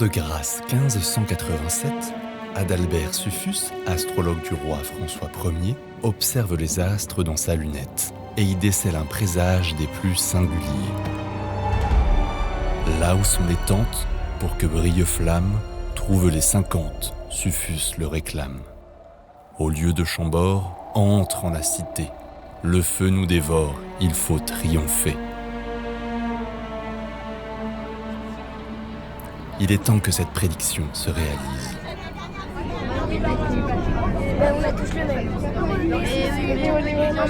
de grâce 1587, Adalbert Suffus, astrologue du roi François Ier, observe les astres dans sa lunette et y décèle un présage des plus singuliers. Là où sont les tentes, pour que brille flamme, trouve les 50, Suffus le réclame. Au lieu de Chambord, entre en la cité. Le feu nous dévore, il faut triompher. Il est temps que cette prédiction se réalise. On a tous le même.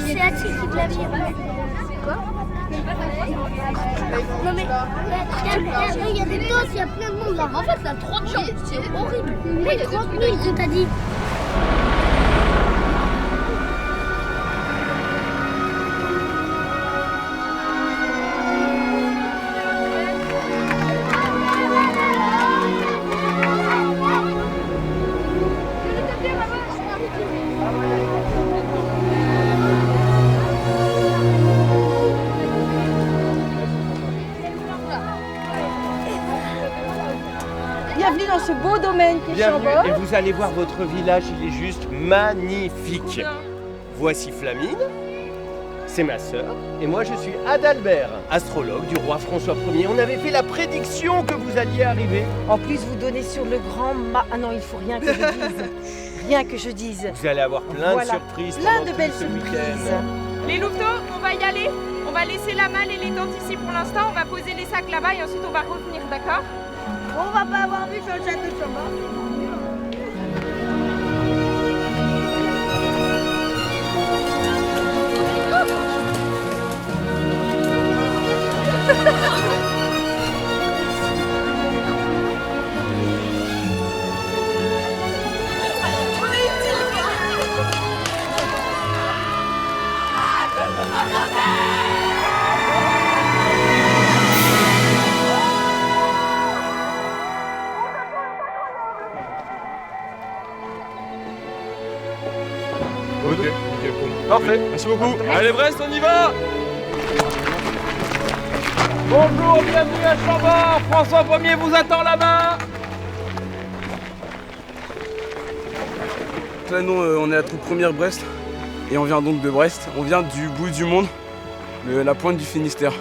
C'est à qui de la vie. Quoi? Non mais, il y a des doses, il y a plein de monde là. En fait, il y a trop de gens, c'est horrible. Mais 30 000 que t'as dit. Bienvenue dans ce beau domaine qui est Chambord. Et vous allez voir, votre village, il est juste magnifique. Voici Flamine, c'est ma sœur, et moi je suis Adalbert, astrologue du roi François Ier. On avait fait la prédiction que vous alliez arriver. En plus, vous donnez sur le grand Ah non, il faut rien que je dise. Rien que je dise. Vous allez avoir plein de surprises. Plein de tout belles ce surprises. week-end. Les louveteaux, on va y aller. On va laisser la malle et les tentes ici pour l'instant. On va poser les sacs là-bas et ensuite on va revenir, d'accord? On va pas avoir vu sur le château de Chambord. Ok, bon. Parfait. Merci beaucoup. Allez Brest, on y va. Bonjour, bienvenue à Chambord. François Ier vous attend là-bas. Là, nous, on est la troupe première Brest et on vient donc de Brest. On vient du bout du monde, la pointe du Finistère.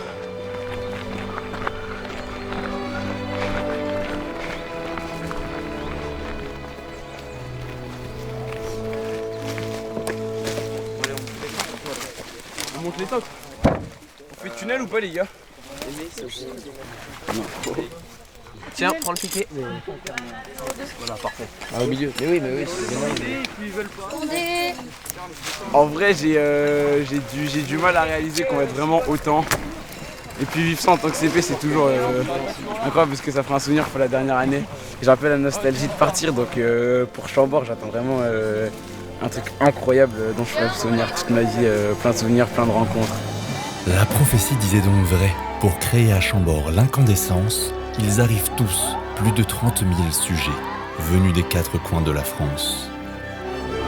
On monte les tocs. On fait tunnel ou pas les gars? Tiens, prends le piquet. Voilà, parfait. Au milieu. Mais oui, c'est bien. En vrai, j'ai du mal à réaliser qu'on va être vraiment autant. Et puis vivre ça en tant que CP, c'est toujours incroyable parce que ça fera un souvenir pour la dernière année. J'ai un peu la nostalgie de partir, donc pour Chambord, j'attends vraiment un truc incroyable dont je pourrais me souvenir toute ma vie. Plein de souvenirs, plein de rencontres. La prophétie disait donc vrai. Pour créer à Chambord l'incandescence, ils arrivent tous, plus de 30 000 sujets, venus des 4 coins de la France.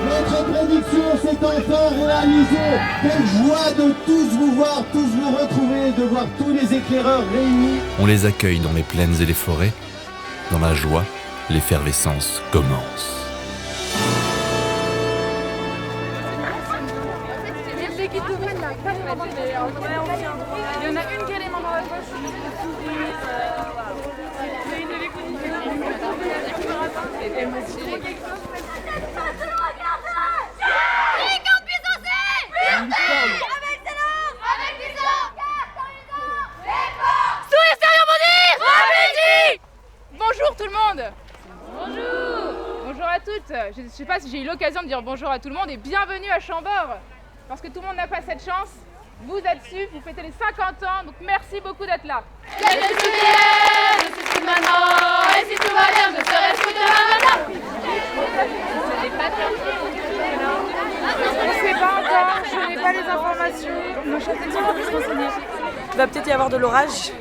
Notre prédiction s'est enfin réalisée. Quelle joie de tous vous voir, tous vous retrouver, de voir tous les éclaireurs réunis. On les accueille dans les plaines et les forêts. Dans la joie, l'effervescence commence. Il y en a une qui a les mains dans la poche. Bonjour tout le monde. Bonjour. Bonjour à toutes. Je ne sais pas si j'ai eu l'occasion de dire bonjour à tout le monde et bienvenue à Chambord. Parce que tout le monde n'a pas cette chance. Vous êtes dessus, vous fêtez les 50 ans, donc merci beaucoup d'être là. Je suis toute maman, et si tout va bien, je serai toute demain matin. On ne sait pas encore, je n'ai pas les informations. Nos chefs sont plus renseignés. Il va peut-être y avoir de l'orage.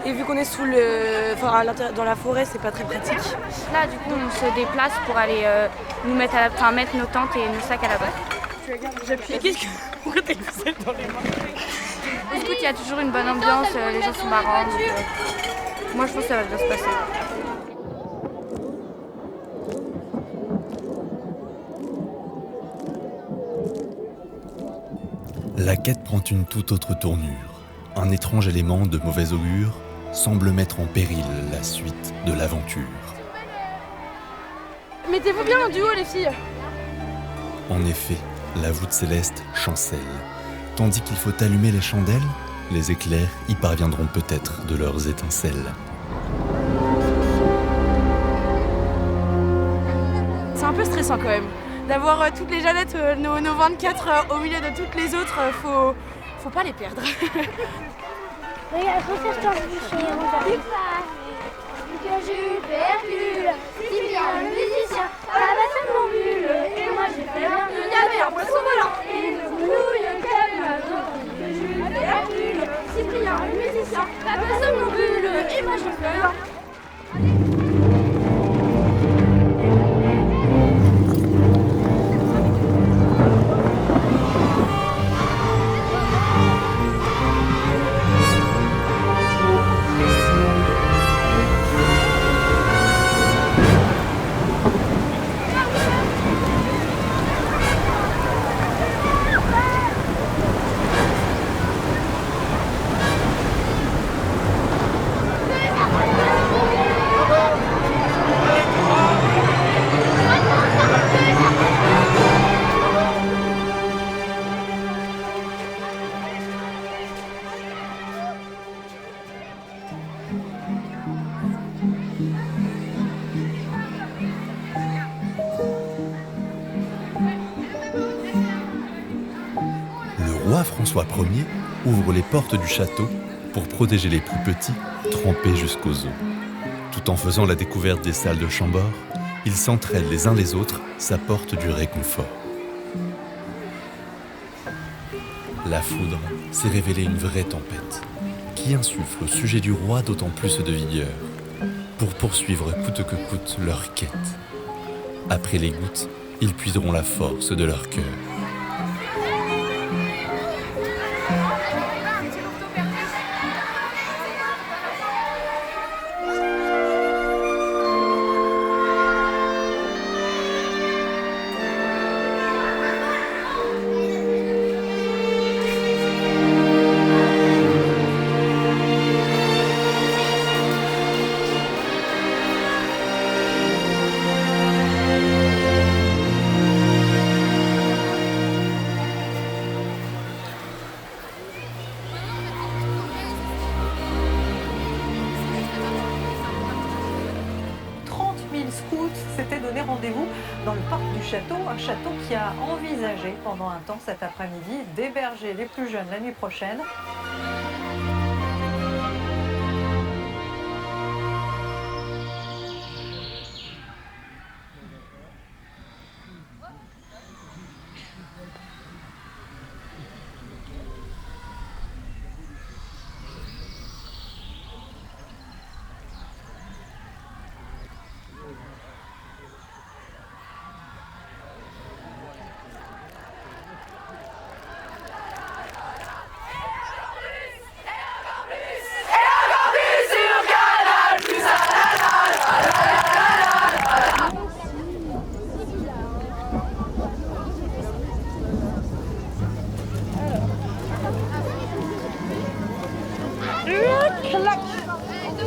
Et vu qu'on est sous dans la forêt, c'est pas très pratique. Là, du coup, on se déplace pour aller nous mettre mettre nos tentes et nos sacs à la base. Mais qu'est-ce que... Pourquoi t'as que celle dans les mains? Au scout, il y a toujours une bonne ambiance, les gens sont marrants. Donc, moi, je pense que ça va bien se passer. La quête prend une toute autre tournure. Un étrange élément de mauvais augure semble mettre en péril la suite de l'aventure. Mettez-vous bien en duo, les filles. En effet, la voûte céleste chancelle. Tandis qu'il faut allumer les chandelles, les éclairs y parviendront peut-être de leurs étincelles. C'est un peu stressant quand même. D'avoir toutes les Jeannettes, nos 24 au milieu de toutes les autres, faut pas les perdre. Regarde, recherche-toi. Jules, Hercule, Cyprien le musicien, Abassem mon bulle, et moi j'ai fait un peu, il y avait un poisson volant, et le grenouille qu'elle m'a donné. Jules, Hercule, Cyprien le musicien, Abassem mon bulle, et moi j'ai fait un. Le roi François Ier ouvre les portes du château pour protéger les plus petits, trempés jusqu'aux os. Tout en faisant la découverte des salles de Chambord, ils s'entraident les uns les autres, s'apportent du réconfort. La foudre s'est révélée une vraie tempête, qui insuffle au sujet du roi d'autant plus de vigueur, pour poursuivre coûte que coûte leur quête. Après les gouttes, ils puiseront la force de leur cœur. s'était donné rendez-vous dans le parc du château, un château qui a envisagé pendant un temps cet après-midi d'héberger les plus jeunes la nuit prochaine.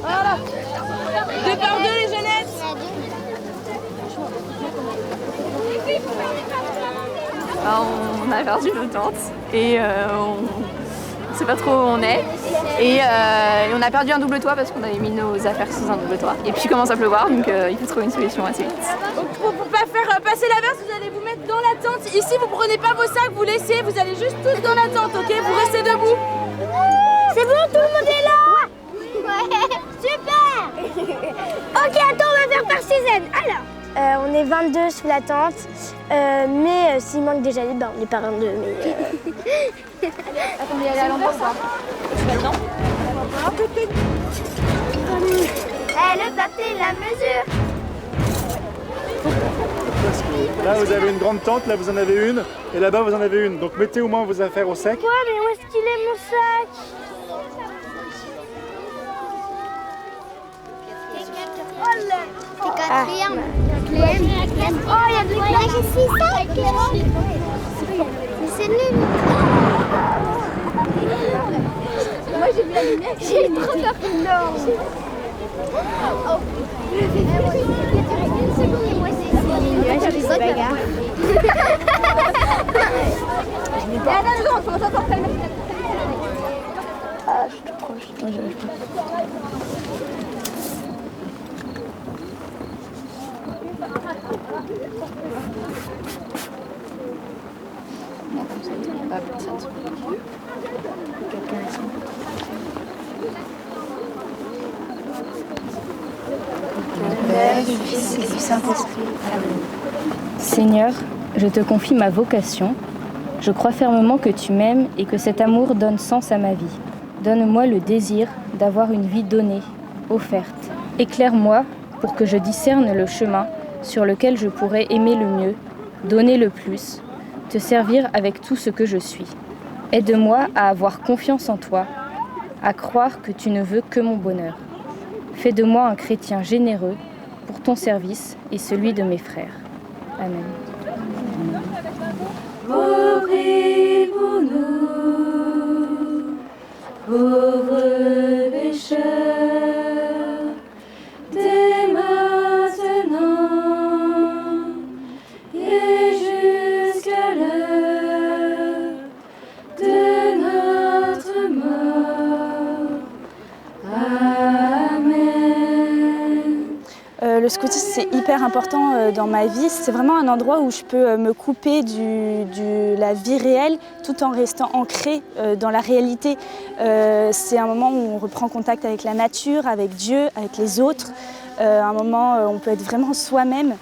Voilà. 2 par 2 les jeunesses. On a perdu nos tentes et on ne sait pas trop où on est. Et on a perdu un double toit parce qu'on avait mis nos affaires sous un double toit. Et puis il commence à pleuvoir, donc il faut trouver une solution assez vite. Pour pas faire passer l'averse, vous allez vous mettre dans la tente. Ici, vous prenez pas vos sacs, vous laissez, vous allez juste tous dans la tente, ok? Vous restez debout. C'est bon, tout le monde est là? Ouais, super. Ok, attends, on va faire par Suzanne. Alors, on est 22 sous la tente, mais s'il manque déjà des bains, on n'est pas 22, mais... Attendez, elle est à l'endroit ou pas? Non. Le papier, la mesure. Là, vous avez une grande tente, là, vous en avez une, et là-bas, vous en avez une. Donc, mettez au moins vos affaires au sec. Ouais, mais où est-ce qu'il est, mon sac? C'est quatrième. Oh, il y a de l'éclairage ici, ça. C'est nul. moi j'ai vu la lumière, j'ai eu trop peur. Non. Oh. Une seconde et moi c'est les bagarres. Attends, attends, ah, je te proche. Moi, j'arrive pas. Non, comme ça, il n'y a pas personne sur le cul. Quelqu'un ici. Père, du Fils et du Saint-Esprit. Amen. Seigneur, je te confie ma vocation. Je crois fermement que tu m'aimes et que cet amour donne sens à ma vie. Donne-moi le désir d'avoir une vie donnée, offerte. Éclaire-moi pour que je discerne le chemin sur lequel je pourrais aimer le mieux, donner le plus, te servir avec tout ce que je suis. Aide-moi à avoir confiance en toi, à croire que tu ne veux que mon bonheur. Fais de moi un chrétien généreux pour ton service et celui de mes frères. Amen. Prie pour nous, pauvres pécheurs, dès maintenant et jusqu'à l'heure de notre mort. Amen. Le scoutisme, c'est hyper important dans ma vie. C'est vraiment un endroit où je peux me couper de la vie réelle tout en restant ancré dans la réalité. C'est un moment où on reprend contact avec la nature, avec Dieu, avec les autres. Un moment où on peut être vraiment soi-même.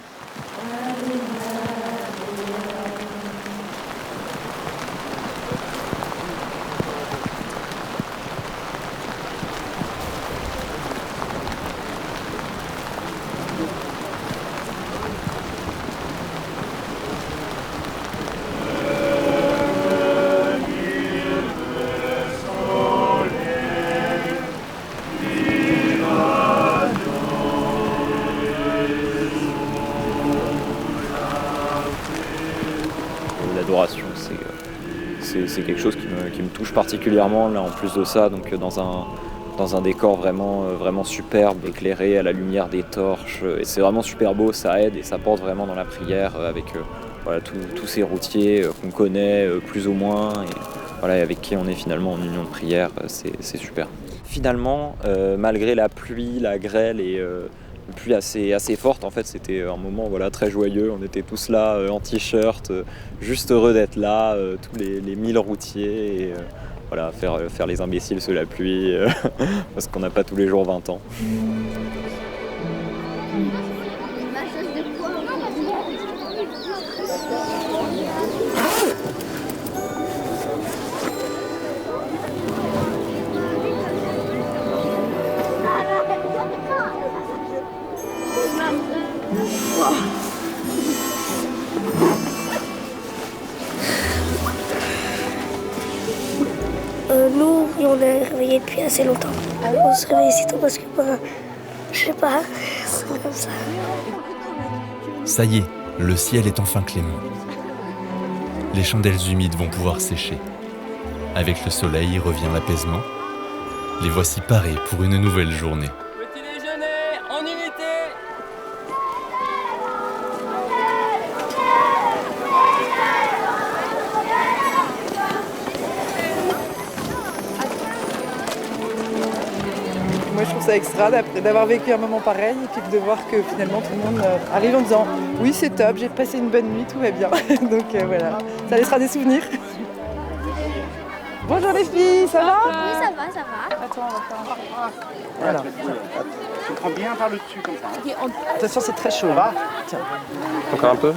L'adoration, c'est quelque chose qui me touche particulièrement là en plus de ça, donc dans un décor vraiment superbe, éclairé à la lumière des torches, et c'est vraiment super beau, ça aide et ça porte vraiment dans la prière avec voilà, tous ces routiers qu'on connaît plus ou moins et voilà, avec qui on est finalement en union de prière, c'est super. Finalement, malgré la pluie, la grêle et une pluie assez forte, en fait c'était un moment voilà, très joyeux, on était tous là en t-shirt, juste heureux d'être là, tous les 1000 routiers, et voilà, faire les imbéciles sous la pluie, parce qu'on n'a pas tous les jours 20 ans. Nous, on est réveillés depuis assez longtemps. On se réveille si tôt parce que, je sais pas, c'est comme ça. Ça y est, le ciel est enfin clément. Les chandelles humides vont pouvoir sécher. Avec le soleil revient l'apaisement. Les voici parés pour une nouvelle journée. Petit déjeuner en unité. Moi je trouve ça extra d'avoir vécu un moment pareil et puis de voir que finalement tout le monde arrive en disant oui c'est top, j'ai passé une bonne nuit, tout va bien. Donc voilà, ça laissera des souvenirs. Bonjour les filles, ça va? Oui, ça va, ça va. Attends, on va faire. Voilà. Tu prends bien par le dessus comme ça. Attention, c'est très chaud. Tiens. Encore un peu?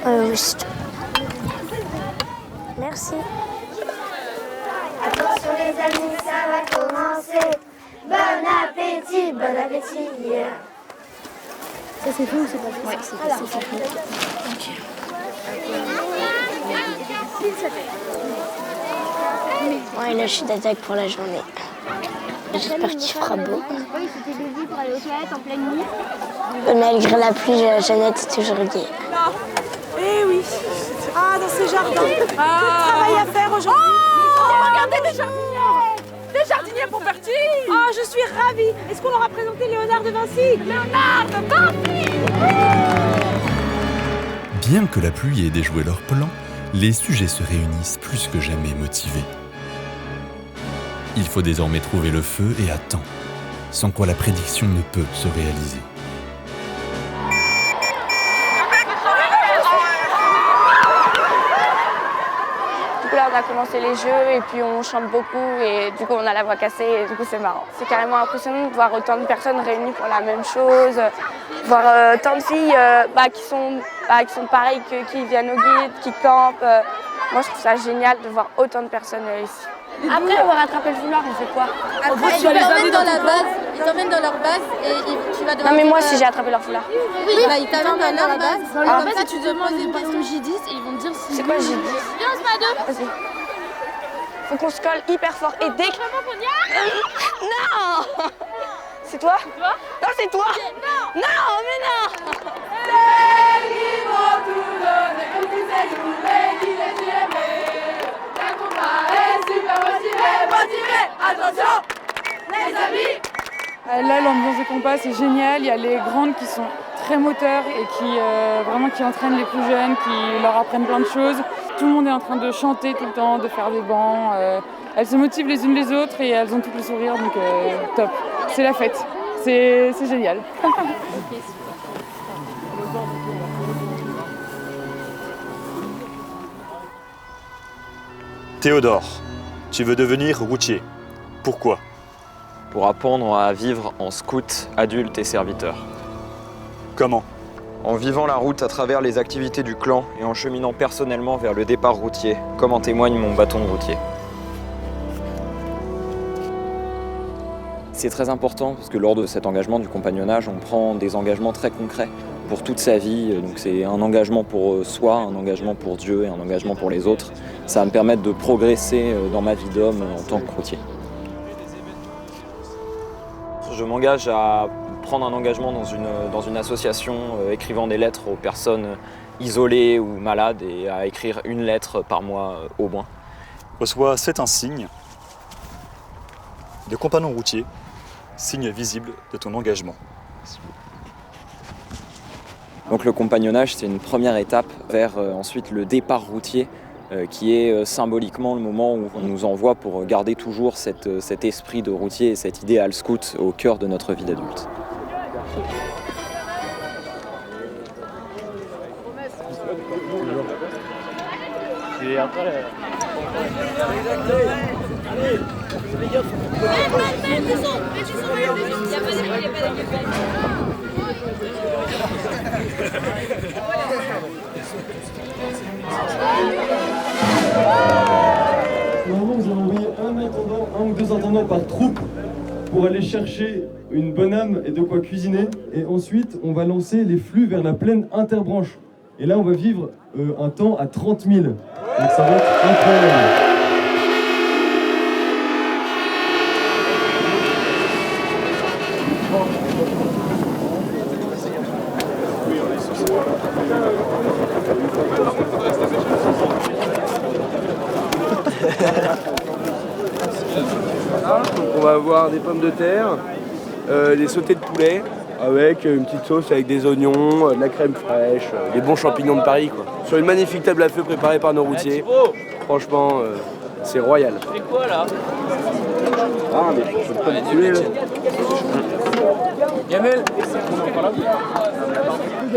Oui. Merci. Attention les amis, ça va commencer. Bon appétit, bon appétit. Ça c'est fait ou c'est pas fait? Ouais, c'est fait. Ok. Ouais, là je suis d'attaque pour la journée. J'espère qu'il fera beau. C'était levé pour aller aux toilettes en pleine nuit. Malgré la pluie, Jeannette est toujours gaie. Eh oui. Ah, dans ces jardins. Travail à faire aujourd'hui. Oh, regardez les champignons. Des jardiniers pour Bertie. Oh, je suis ravie. Est-ce qu'on leur a présenté Léonard de Vinci? Léonard de Vinci. Bien que la pluie ait déjoué leurs plans, les sujets se réunissent plus que jamais motivés. Il faut désormais trouver le feu et à temps, sans quoi la prédiction ne peut se réaliser. Du coup là on a commencé les jeux et puis on chante beaucoup et du coup on a la voix cassée et du coup c'est marrant. C'est carrément impressionnant de voir autant de personnes réunies pour la même chose, voir tant de filles qui sont pareilles, qui viennent au guide, qui campent. Moi je trouve ça génial de voir autant de personnes ici. Après on va rattraper le foulard, on fait quoi? Après tu t'emmènes dans la base, ils t'emmènent dans leur base et tu vas devoir... Non mais moi si j'ai attrapé leur foulard. Oui, bah ils t'emmènent dans leur base. Dans leur base, tu demandes une question J10 et ils vont te dire si... C'est quoi J10? Viens, on se met à deux. Vas-y. Faut qu'on se colle hyper fort et dès que... Non. C'est toi? Non, c'est toi. Non, mais non. C'est qui vont tout donner, comme tu sais, tous les qui les aimer. Un combat est super motivé, attention, les amis. Là, l'ambiance de compas, c'est génial. Il y a les grandes qui sont très moteurs et qui entraînent les plus jeunes, qui leur apprennent plein de choses. Tout le monde est en train de chanter tout le temps, de faire des bancs. Elles se motivent les unes les autres et elles ont toutes le sourire, donc top. C'est la fête. C'est génial. Théodore, tu veux devenir routier. Pourquoi? Pour apprendre à vivre en scout, adulte et serviteur. Comment? En vivant la route à travers les activités du clan et en cheminant personnellement vers le départ routier, comme en témoigne mon bâton de routier. C'est très important parce que lors de cet engagement du compagnonnage, on prend des engagements très concrets pour toute sa vie. Donc c'est un engagement pour soi, un engagement pour Dieu et un engagement pour les autres. Ça va me permettre de progresser dans ma vie d'homme en tant que routier. Je m'engage à prendre un engagement dans une association écrivant des lettres aux personnes isolées ou malades et à écrire une lettre par mois au moins. Reçois cet insigne de compagnon routier, signe visible de ton engagement. Donc le compagnonnage, c'est une première étape vers ensuite le départ routier qui est symboliquement le moment où on nous envoie pour garder toujours cet esprit de routier et cet idéal scout au cœur de notre vie d'adulte. Et après... Normalement, vous allez envoyer un ou deux intendants par troupe pour aller chercher une bonne âme et de quoi cuisiner. Et ensuite, on va lancer les flux vers la plaine interbranche. Et là, on va vivre un temps à 30 000. Donc ça va être incroyable. On va avoir des pommes de terre, des sautés de poulet avec une petite sauce avec des oignons, de la crème fraîche, des bons champignons de Paris quoi. Sur une magnifique table à feu préparée par nos routiers. Franchement, c'est royal. Tu fais quoi là? Ah mais je peux pas me tuer là. Gamel. Il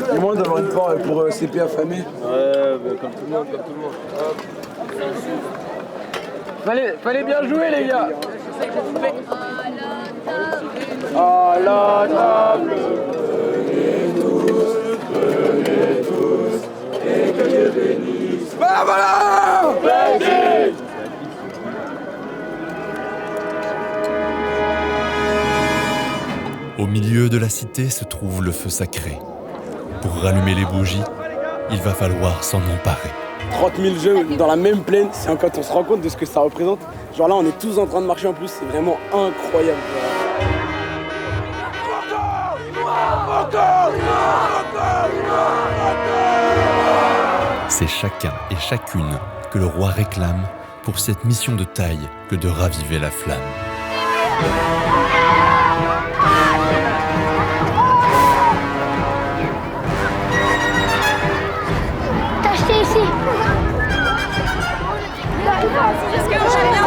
y a moyen d'avoir une part pour CP affamé. Ouais, comme tout le monde, comme tout le monde. Fallait bien jouer les gars. À la table, venez tous, et que Dieu bénisse. Voilà. Au milieu de la cité se trouve le feu sacré. Pour rallumer les bougies, il va falloir s'en emparer. 30 000 jeux dans la même plaine, c'est quand on se rend compte de ce que ça représente. Genre là, on est tous en train de marcher en plus, c'est vraiment incroyable. C'est chacun et chacune que le roi réclame pour cette mission de taille que de raviver la flamme. T'as acheté ici. Est-ce que j'aime bien?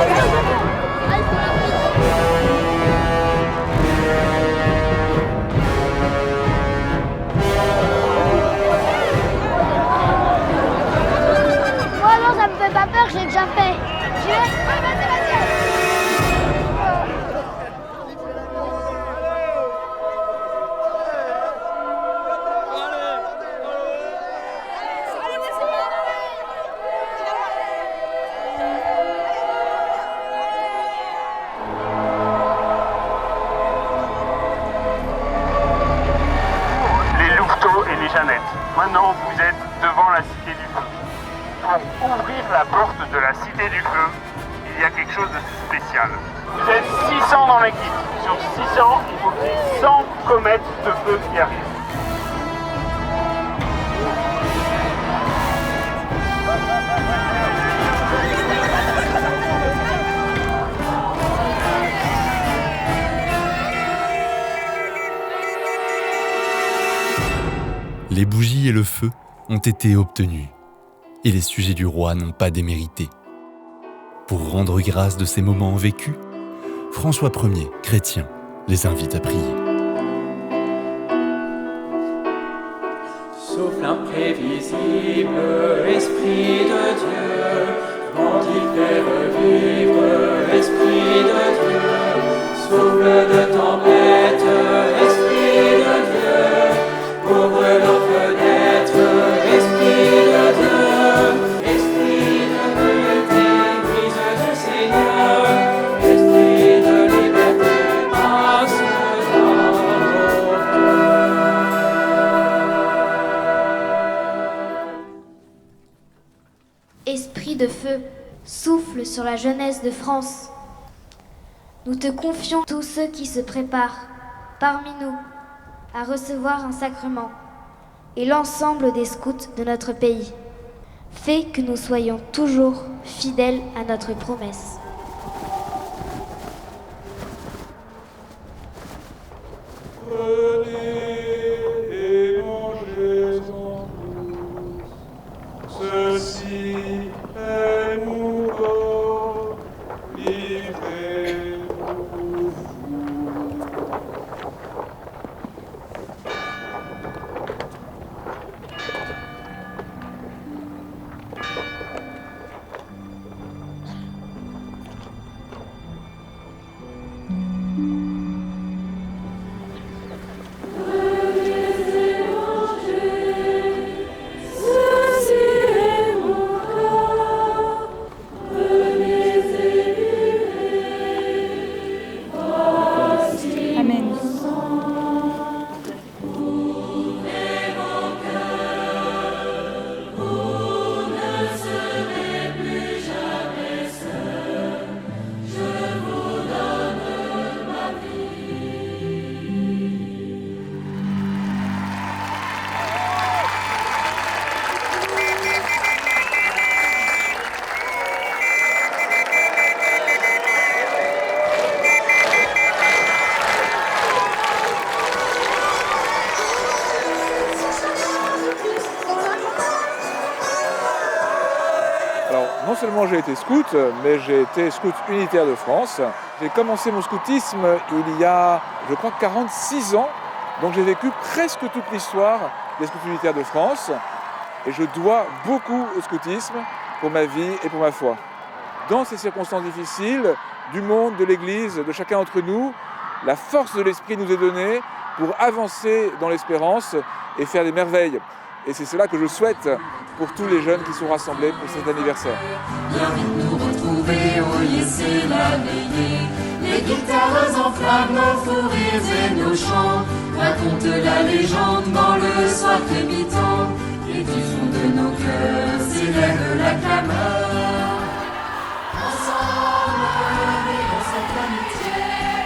Moi non, ça me fait pas peur, j'ai déjà fait. J'y vais. Vas-y. Les louveteaux et les Jeannettes. Maintenant, vous êtes devant la Cité du Feu. Pour ouvrir la porte de la Cité du Feu, il y a quelque chose de spécial. Vous êtes 600 dans l'équipe. Sur 600, il faut qu'il y ait 100 comètes de feu qui arrivent. Les bougies et le feu ont été obtenus, et les sujets du roi n'ont pas démérité. Pour rendre grâce de ces moments vécus, François Ier, chrétien, les invite à prier. Souffle imprévisible, Esprit de Dieu, grandis, fais revivre, Esprit de Dieu, souffle de tempête, Esprit de Dieu, ouvre nos fenêtres, Esprit de Dieu, Esprit de vérité, brise du Seigneur, Esprit de liberté, passe dans nos cœurs. Esprit de feu, souffle sur la jeunesse de France. Nous te confions tous ceux qui se préparent, parmi nous, à recevoir un sacrement, et l'ensemble des scouts de notre pays. Fais que nous soyons toujours fidèles à notre promesse. Et mangez-en tous. Ceci est mon corps, livré pour vous. Non seulement j'ai été scout, mais j'ai été scout unitaire de France. J'ai commencé mon scoutisme il y a, je crois, 46 ans. Donc j'ai vécu presque toute l'histoire des scouts unitaires de France. Et je dois beaucoup au scoutisme pour ma vie et pour ma foi. Dans ces circonstances difficiles, du monde, de l'Église, de chacun d'entre nous, la force de l'esprit nous est donnée pour avancer dans l'espérance et faire des merveilles. Et c'est cela que je souhaite pour tous les jeunes qui sont rassemblés pour cet anniversaire. Viens vite nous retrouver, oh laissez la veillée. Les guitares enflamment nos fous rires et nos chants. Raconte la légende dans le soir crépitant. Et du fond de nos cœurs s'élève la clameur. Ensemble, ayons cette amitié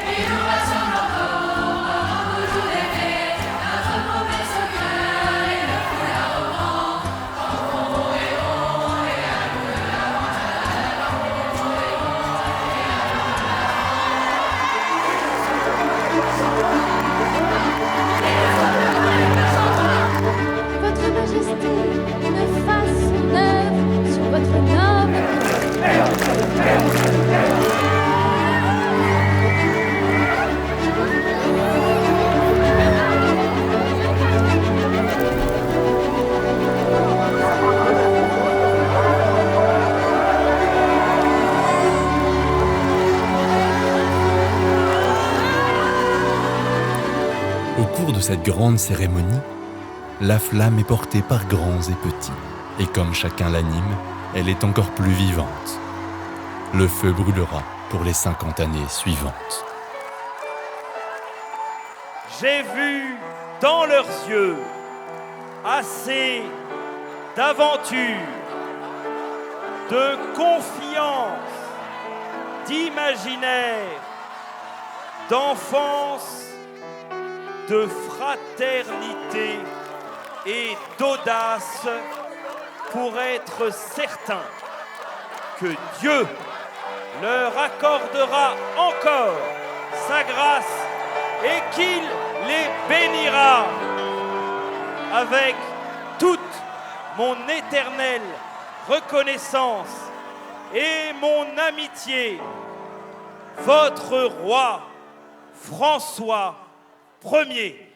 et nous passons encore un beau jour d'aimer. Notre promesse au cœur et la foule au vent. Enfants et oh et à nous la cours de cette grande cérémonie, la flamme est portée par grands et petits, et comme chacun l'anime, elle est encore plus vivante. Le feu brûlera pour les 50 années suivantes. J'ai vu dans leurs yeux assez d'aventure, de confiance, d'imaginaire, d'enfance, de fraternité et d'audace pour être certain que Dieu leur accordera encore sa grâce et qu'il les bénira avec toute mon éternelle reconnaissance et mon amitié, votre roi François Ier.